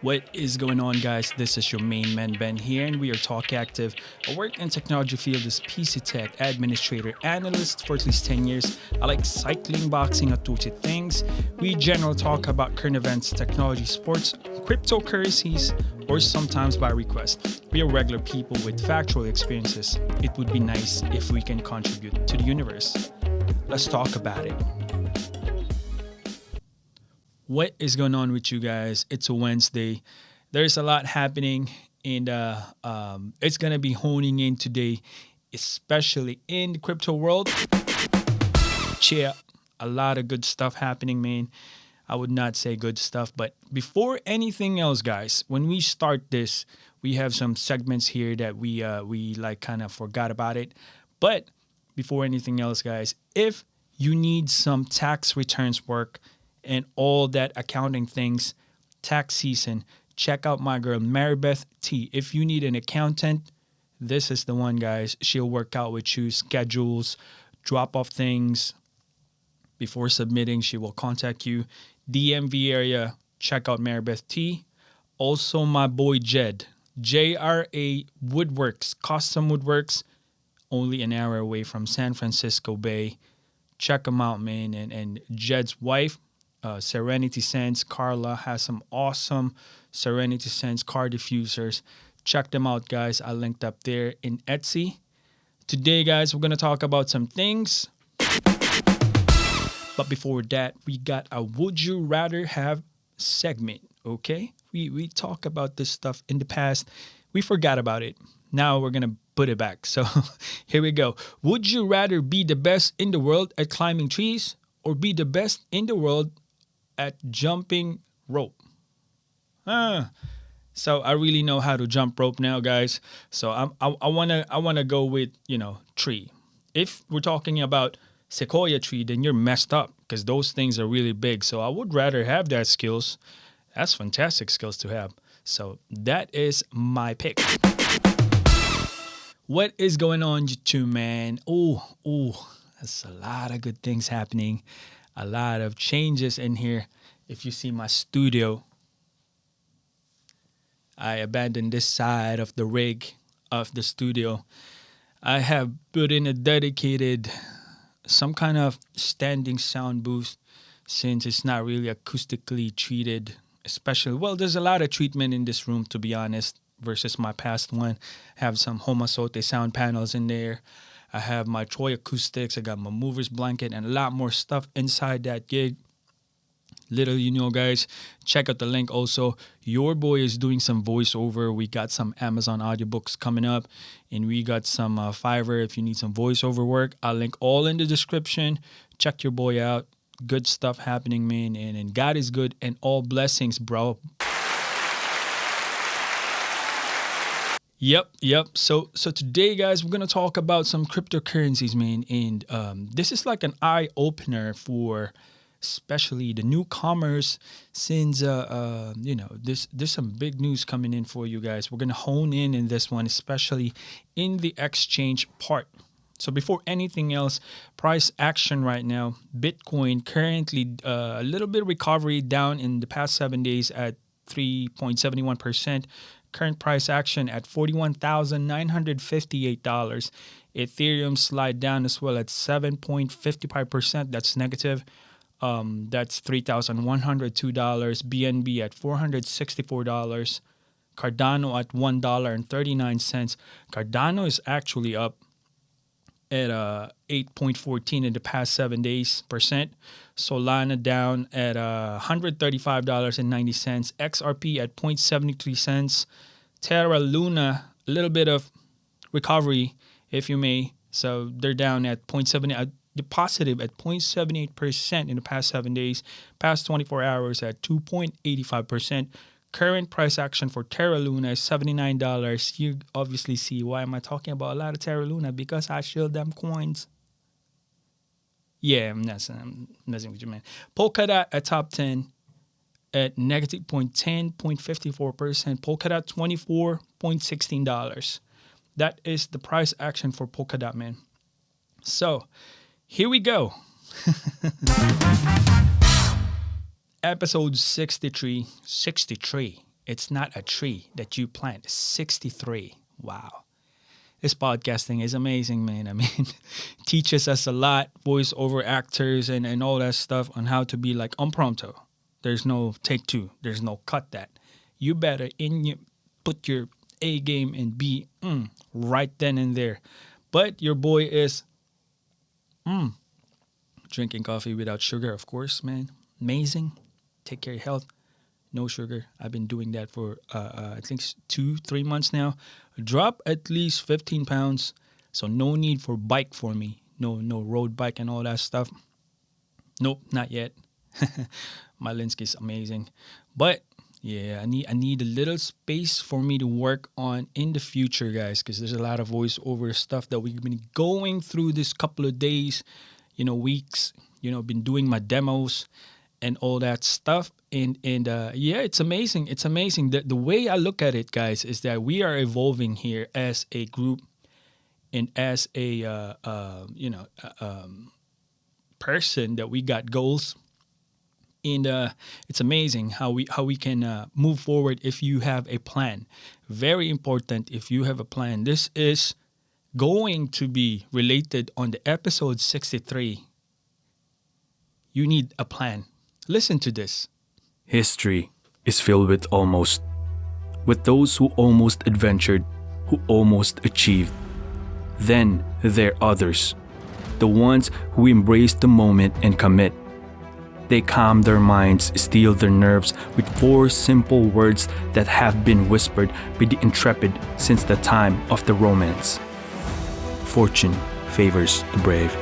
What is going on, guys? This is your main man Ben here, and we are Talk Active. I work in technology field as PC tech administrator analyst for at least 10 years. I like cycling, boxing, and touchy things. We generally talk about current events, technology, sports, cryptocurrencies, or sometimes by request. We are regular people with factual experiences. It would be nice if we can contribute to the universe. Let's talk about it. What is going on with you guys? It's a Wednesday. There's a lot happening, and it's gonna be honing in today, especially in the crypto world. Yeah, a lot of good stuff happening, man. I would not say good stuff, but before anything else, guys, when we start this, we have some segments here that we like kind of forgot about it. But before anything else, guys, if you need some tax returns work and all that accounting things, tax season, check out my girl Maribeth T. If you need an accountant, this is the one, guys. She'll work out with you, schedules, drop off things. Before submitting, she will contact you. DMV area, check out Maribeth T. Also, my boy Jed, JRA Woodworks, Custom Woodworks, only an hour away from San Francisco Bay. Check him out, man. And Jed's wife, Serenity Sense, Carla, has some awesome Serenity Sense car diffusers. Check them out, guys. I linked up there in Etsy. Today, guys, we're going to talk about some things. But before that, we got a Would You Rather Have segment, okay? We talk about this stuff in the past. We forgot about it. Now we're going to put it back. So here we go. Would you rather be the best in the world at climbing trees or be the best in the world at jumping rope? So I really know how to jump rope now, guys. So I wanna go with tree. If we're talking about sequoia tree, then you're messed up because those things are really big. So I would rather have that skills. That's fantastic skills to have. So that is my pick. What is going on, YouTube, man? Oh, that's a lot of good things happening. A lot of changes in here. If you see my studio, I abandoned this side of the rig of the studio. I have put in a dedicated, some kind of standing sound booth since it's not really acoustically treated. Especially, well, there's a lot of treatment in this room, to be honest, versus my past one. I have some Homasote sound panels in there. I have my Troy acoustics. I got my movers blanket and a lot more stuff inside that gig. Little guys, check out the link also. Your boy is doing some voiceover. We got some Amazon audiobooks coming up, and we got some Fiverr if you need some voiceover work. I'll link all in the description. Check your boy out. Good stuff happening, man. And God is good and all blessings, bro. Yep. So today, guys, we're gonna talk about some cryptocurrencies, man, and this is like an eye opener for especially the newcomers. Since there's some big news coming in for you guys. We're gonna hone in this one, especially in the exchange part. So before anything else, price action right now. Bitcoin currently a little bit of recovery down in the past 7 days at 3.71%. Current price action at $41,958. Ethereum slide down as well at 7.55%. That's negative. That's $3,102. BNB at $464. Cardano at $1.39. Cardano is actually up at 8.14 in the past 7 days percent. Solana down at $135.90. XRP at 0.73 cents. Terra Luna, a little bit of recovery, if you may. So they're down at 0.7, positive at 0.78% in the past 7 days. Past 24 hours at 2.85%. Current price action for Terra Luna is $79. You obviously see why am I talking about a lot of Terra Luna? Because I shield them coins. Yeah, I'm messing with you, man. Polkadot at top 10 at negative 0.10.54%. Polkadot $24.16. That is the price action for Polkadot, man. So here we go. episode 63. 63. It's not a tree that you plant. 63. Wow. This podcasting is amazing, man. I mean, teaches us a lot, voiceover actors and all that stuff on how to be like impromptu. There's no take two. There's no cut that. You better put your A game and be right then and there. But your boy is drinking coffee without sugar, of course, man. Amazing. Take care of your health. No sugar. I've been doing that for I think 2-3 months now. Drop at least 15 pounds. So no need for bike for me. No road bike and all that stuff. Nope, not yet. My Linsky's amazing. But yeah, I need a little space for me to work on in the future, guys, because there's a lot of voiceover stuff that we've been going through this couple of days, weeks, been doing my demos and all that stuff. And yeah, it's amazing. It's amazing. The way I look at it, guys, is that we are evolving here as a group and as a, person that we got goals. And it's amazing how we can move forward if you have a plan. Very important if you have a plan. This is going to be related on the episode 63. You need a plan. Listen to this. History is filled with almost. With those who almost adventured, who almost achieved. Then there are others. The ones who embrace the moment and commit. They calm their minds, steel their nerves with 4 simple words that have been whispered by the intrepid since the time of the Romans. Fortune favors the brave.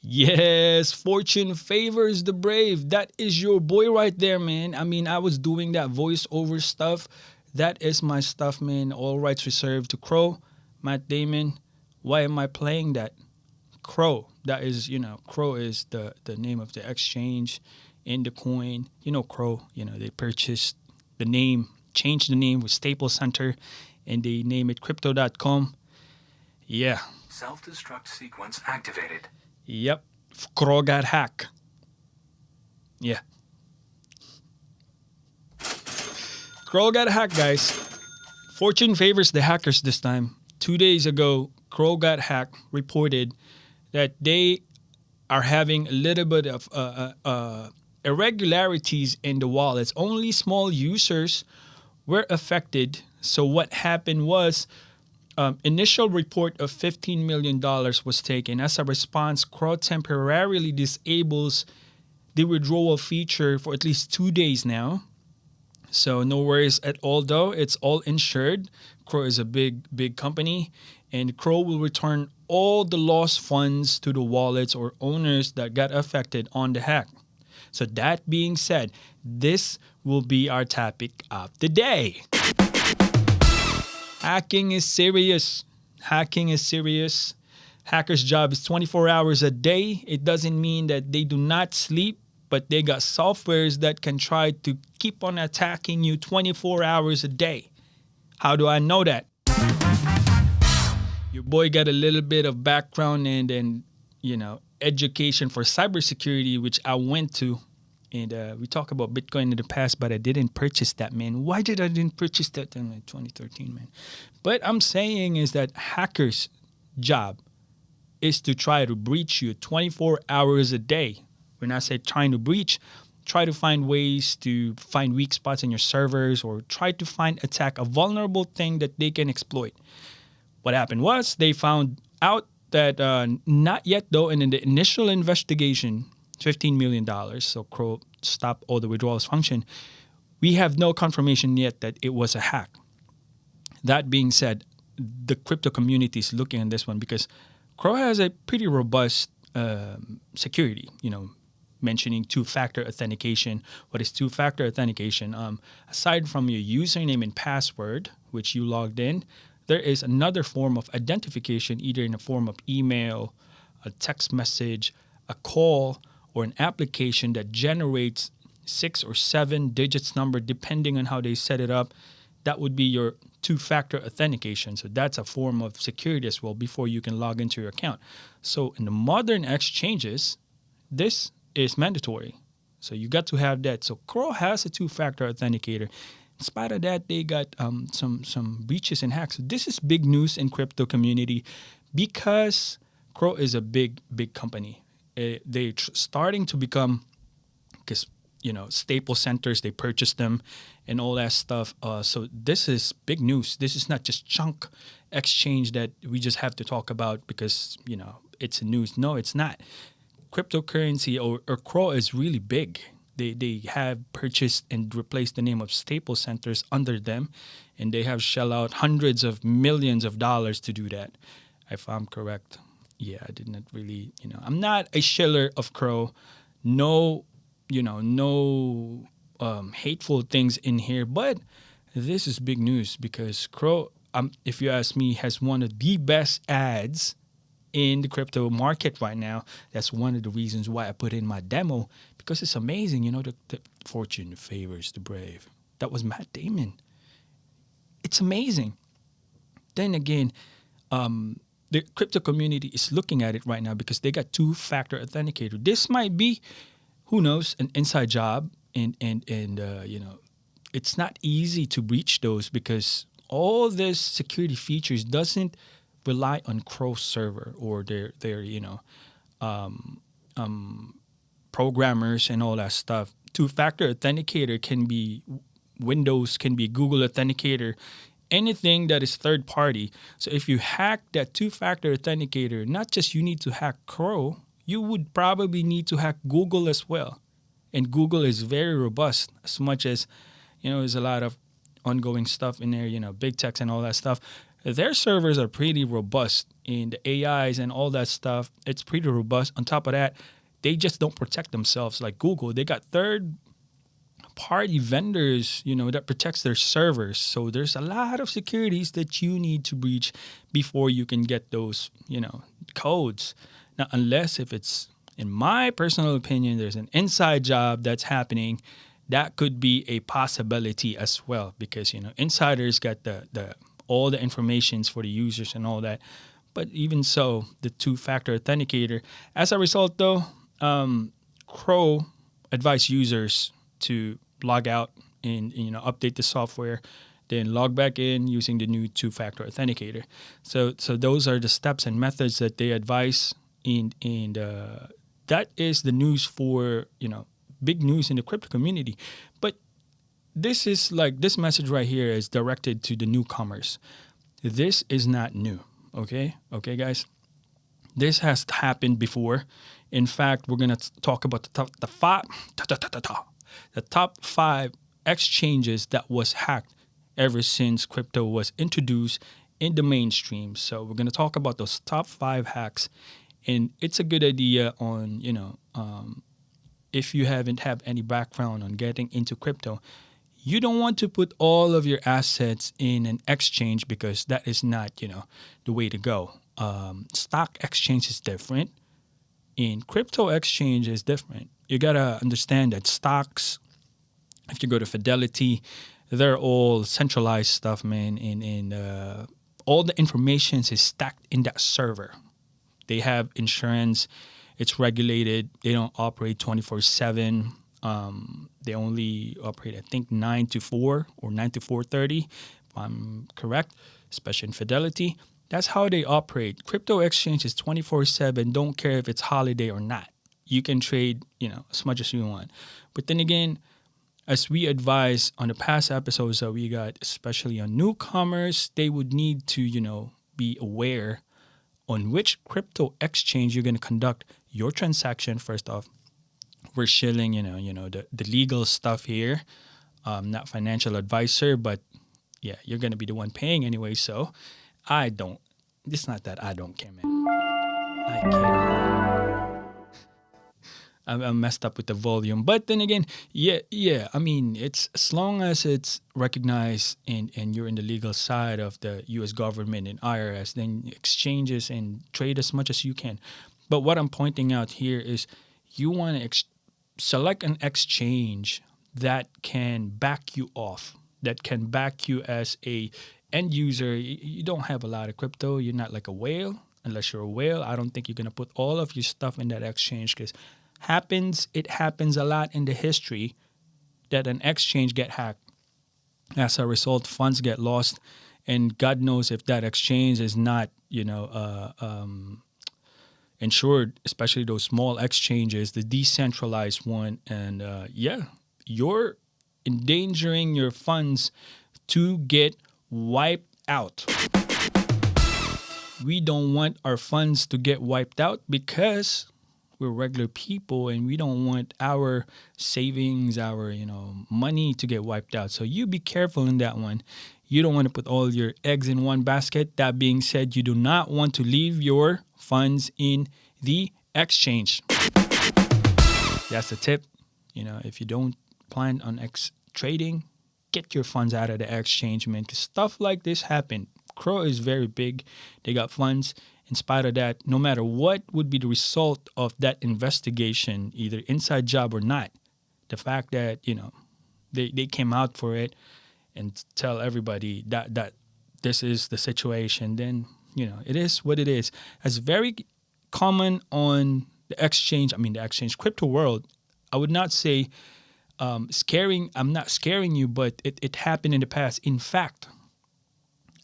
Yes, fortune favors the brave. That is your boy right there, man. I mean, I was doing that voiceover stuff. That is my stuff, man. All rights reserved to Cro, Matt Damon. Why am I playing that? Cro. That is, Cro is the name of the exchange in the coin. Cro, they purchased the name, changed the name with Staples Center, and they name it crypto.com. Yeah. Self-destruct sequence activated. Yep. Cro got hacked. Yeah. Cro got hacked, guys. Fortune favors the hackers this time. 2 days ago, Cro got hacked reported that they are having a little bit of irregularities in the wallets. Only small users were affected. So what happened was initial report of $15 million was taken. As a response, Cro temporarily disables the withdrawal feature for at least 2 days now. So no worries at all, though. It's all insured. Cro is a big company, and Cro will return all the lost funds to the wallets or owners that got affected on the hack. So that being said, this will be our topic of the day. Hacking is serious. Hacking is serious. Hacker's job is 24 hours a day. It doesn't mean that they do not sleep, but they got softwares that can try to keep on attacking you 24 hours a day. How do I know that? Your boy got a little bit of background and education for cybersecurity, which I went to. And we talked about Bitcoin in the past, but I didn't purchase that, man. Why did I didn't purchase that in 2013, man? But I'm saying is that hackers' job is to try to breach you 24 hours a day. When I say trying to breach, try to find ways to find weak spots in your servers or try to attack a vulnerable thing that they can exploit. What happened was they found out that not yet, though, and in the initial investigation, $15 million, so Cro stopped all the withdrawals function. We have no confirmation yet that it was a hack. That being said, the crypto community is looking at this one because Cro has a pretty robust security, mentioning two-factor authentication. What is two-factor authentication? Aside from your username and password, which you logged in, there is another form of identification, either in the form of email, a text message, a call, or an application that generates 6 or 7 digits number, depending on how they set it up. That would be your two-factor authentication. So that's a form of security as well before you can log into your account. So in the modern exchanges, this is mandatory. So you got to have that. So CRO has a two-factor authenticator. In spite of that, they got some breaches and hacks. So this is big news in crypto community because CRO is a big company. They're starting to become, because staple centers, they purchase them and all that stuff. So this is big news. This is not just chunk exchange that we just have to talk about because it's news. No, it's not. Cryptocurrency or CRO is really big. They have purchased and replaced the name of staple centers under them, and they have shell out hundreds of millions of dollars to do that, if I'm correct. Yeah, I did not really, I'm not a shiller of CRO. No, no hateful things in here, but this is big news because CRO, if you ask me, has one of the best ads in the crypto market right now. That's one of the reasons why I put in my demo, because it's amazing. The fortune favors the brave. That was Matt Damon. It's amazing. Then again, the crypto community is looking at it right now because they got two-factor authenticator. This might be, who knows, an inside job, and it's not easy to breach those because all this security features doesn't rely on CRO server or their programmers and all that stuff. Two-factor authenticator can be Windows, can be Google Authenticator, anything that is third party. So if you hack that two-factor authenticator, not just you need to hack CRO, you would probably need to hack Google as well. And Google is very robust, as much as, there's a lot of ongoing stuff in there, big techs and all that stuff. Their servers are pretty robust in the AIs and all that stuff. It's pretty robust. On top of that, they just don't protect themselves like Google. They got third-party vendors, that protects their servers. So there's a lot of securities that you need to breach before you can get those, codes. Now, unless if it's, in my personal opinion, there's an inside job that's happening, that could be a possibility as well because, insiders got the all the informations for the users and all that. But even so, the two-factor authenticator. As a result, though, CRO advise users to log out and update the software, then log back in using the new two-factor authenticator. So those are the steps and methods that they advise, and that is the news for big news in the crypto community. But this is this message right here is directed to the newcomers. This is not new. Okay, guys. This has happened before. In fact, we're gonna talk about the top five exchanges that was hacked ever since crypto was introduced in the mainstream. So we're gonna talk about those top 5 hacks, and it's a good idea on if you haven't have any background on getting into crypto. You don't want to put all of your assets in an exchange because that is not, the way to go. Stock exchange is different. In crypto exchange is different. You got to understand that stocks, if you go to Fidelity, they're all centralized stuff, man. And all the information is stacked in that server. They have insurance. It's regulated. They don't operate 24/7. They only operate, I think, 9 to 4 or 9 to 4:30, if I'm correct, especially in Fidelity. That's how they operate. Crypto exchange is 24/7. Don't care if it's holiday or not. You can trade, as much as you want. But then again, as we advise on the past episodes that we got, especially on newcomers, they would need to, be aware on which crypto exchange you're going to conduct your transaction. First off, we're shilling, the legal stuff here. Not financial advisor, but yeah, you're going to be the one paying anyway. So it's not that I don't care, man. I care. I'm messed up with the volume. But then again, yeah. I mean, it's as long as it's recognized and you're in the legal side of the U.S. government and IRS, then exchanges and trade as much as you can. But what I'm pointing out here is you want to select an exchange that can back you off, that can back you as a end user. You don't have a lot of crypto. You're not like a whale. Unless you're a whale, I don't think you're going to put all of your stuff in that exchange because It happens a lot in the history that an exchange get hacked. As a result, funds get lost, and God knows if that exchange is not, insured, especially those small exchanges, the decentralized one, and you're endangering your funds to get wiped out. We don't want our funds to get wiped out because we're regular people and we don't want our savings, our money to get wiped out. So you be careful in that one. You don't want to put all your eggs in one basket. That being said, you do not want to leave your funds in the exchange. That's the tip. If you don't plan on trading, get your funds out of the exchange, man, because stuff like this happen. Cro is very big. They got funds. In spite of that, no matter what would be the result of that investigation, either inside job or not, the fact that, they came out for it and tell everybody that this is the situation, then, it is what it is. It's very common on the exchange crypto world. I would not say scaring. I'm not scaring you, but it happened in the past. In fact,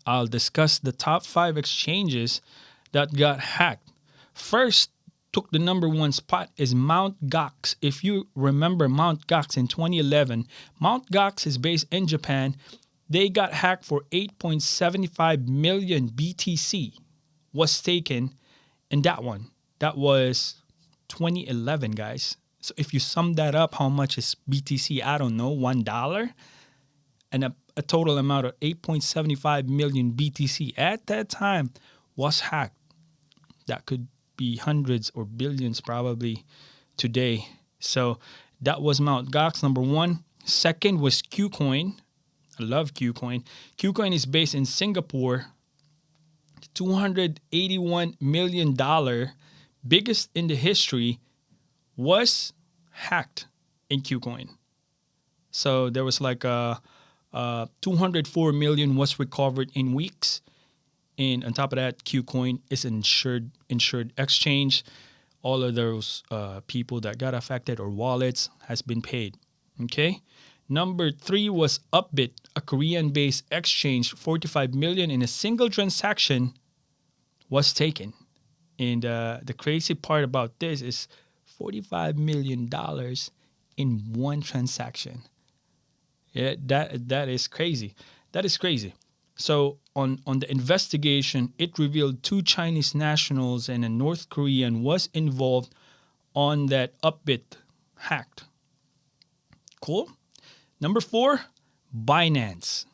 I'll discuss the top 5 exchanges that got hacked. First, took the number 1 spot is Mt. Gox. If you remember Mt. Gox in 2011, Mt. Gox is based in Japan. They got hacked for 8.75 million BTC was taken in that one. That was 2011, guys. So if you sum that up, how much is BTC? I don't know, $1? And a total amount of 8.75 million BTC at that time was hacked. That could be hundreds or billions probably today. So that was Mt. Gox, number 1. Second was KuCoin. I love KuCoin. KuCoin is based in Singapore. $281 million, biggest in the history, was hacked in KuCoin. So there was like 204 million was recovered in weeks. And on top of that, KuCoin is insured exchange. All of those people that got affected or wallets has been paid. Okay. Number 3 was Upbit, a Korean-based exchange. 45 million in a single transaction was taken. And the crazy part about this is $45 million in one transaction. Yeah, that is crazy. That is crazy. So on the investigation, it revealed 2 Chinese nationals and a North Korean was involved on that Upbit hacked. Cool. Number 4, Binance.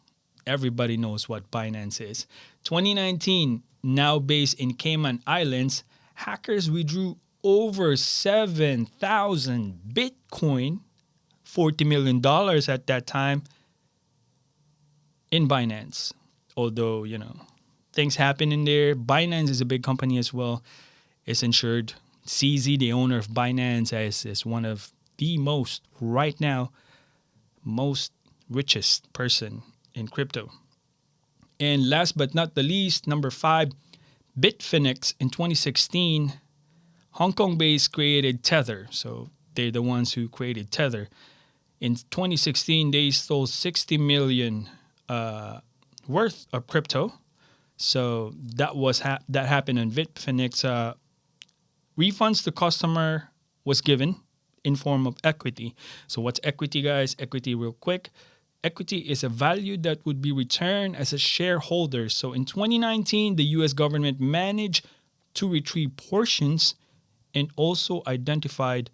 Everybody knows what Binance is. 2019, now based in Cayman Islands, hackers withdrew over 7,000 Bitcoin, $40 million at that time, in Binance. Although, things happen in there. Binance is a big company as well. It's insured. CZ, the owner of Binance, is one of the most richest person in crypto. And last but not the least, number 5, Bitfinex in 2016, Hong Kong-based created Tether. So they're the ones who created Tether. In 2016, they stole 60 million worth of crypto. So that happened in Bitfinex. Refunds to customer was given in form of equity. So what's equity, guys? Equity, real quick. Equity is a value that would be returned as a shareholder. So in 2019, the U.S. government managed to retrieve portions and also identified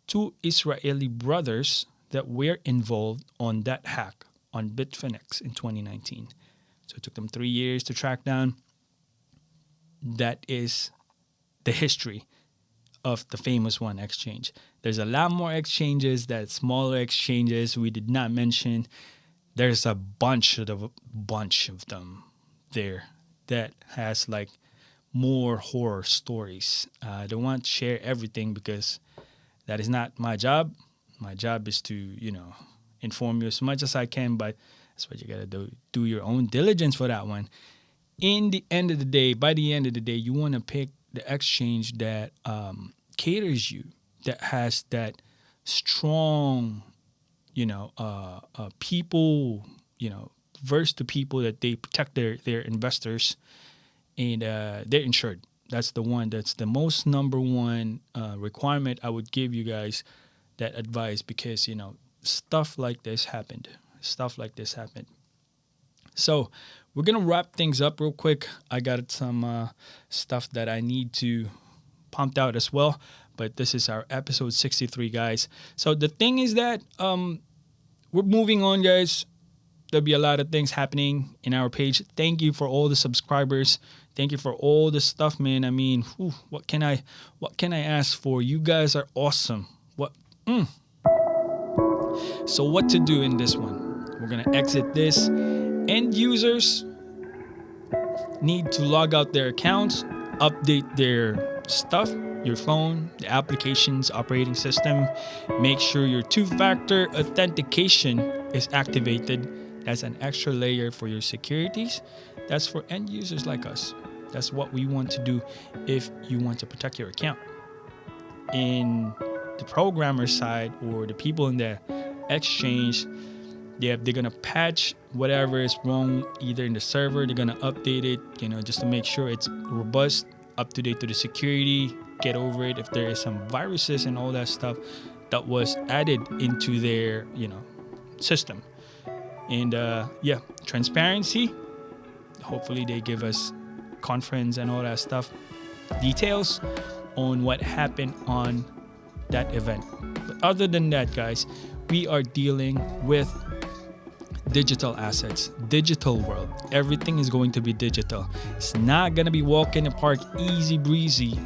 2 Israeli brothers that were involved on that hack on Bitfinex in 2019. So it took them 3 years to track down. That is the history of the famous one exchange. There's a lot more exchanges, that smaller exchanges we did not mention. There's a bunch of them there that has like more horror stories. I don't want to share everything because that is not my job. My job is to, inform you as much as I can, but that's what you got to do. Do your own diligence for that one. By the end of the day, you want to pick the exchange that caters you that has that strong, people, verse to people that they protect their investors, and they're insured. That's the one. That's the most number one requirement I would give you guys, that advice, because stuff like this happened. Stuff like this happened. So we're gonna wrap things up real quick. I got some stuff that I need to pump out as well. But this is our episode 63, guys. So the thing is that we're moving on, guys. There'll be a lot of things happening in our page. Thank you for all the subscribers. Thank you for all the stuff, man. I mean, what can I ask for? You guys are awesome. So what to do in this one? We're gonna exit this. End users need to log out their accounts, update their stuff, your phone, the application's operating system. Make sure your two-factor authentication is activated. That's an extra layer for your securities. That's for end users like us. That's what we want to do if you want to protect your account. In the programmer side, or the people in the exchange, they're gonna patch whatever is wrong either in the server. They're gonna update it, just to make sure it's robust, up to date to the security. Get over it if there is some viruses and all that stuff that was added into their system. And transparency. Hopefully they give us conference and all that stuff, details on what happened on that event. But other than that, guys, we are dealing with digital assets, digital world. Everything is going to be digital. It's not gonna be walk in the park easy breezy.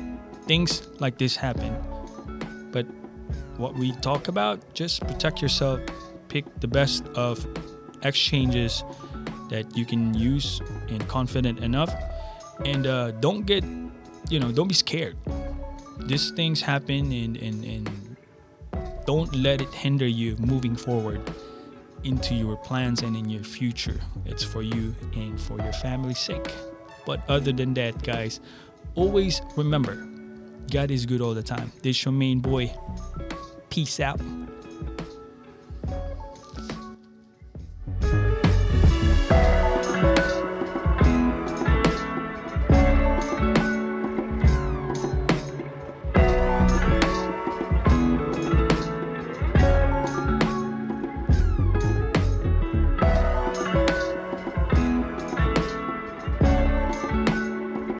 Things like this happen. But what we talk about, just protect yourself. Pick the best of exchanges that you can use and confident enough. And don't be scared. These things happen, and don't let it hinder you moving forward into your plans and in your future. It's for you and for your family's sake. But other than that, guys, always remember, God is good all the time. This is your main boy. Peace out.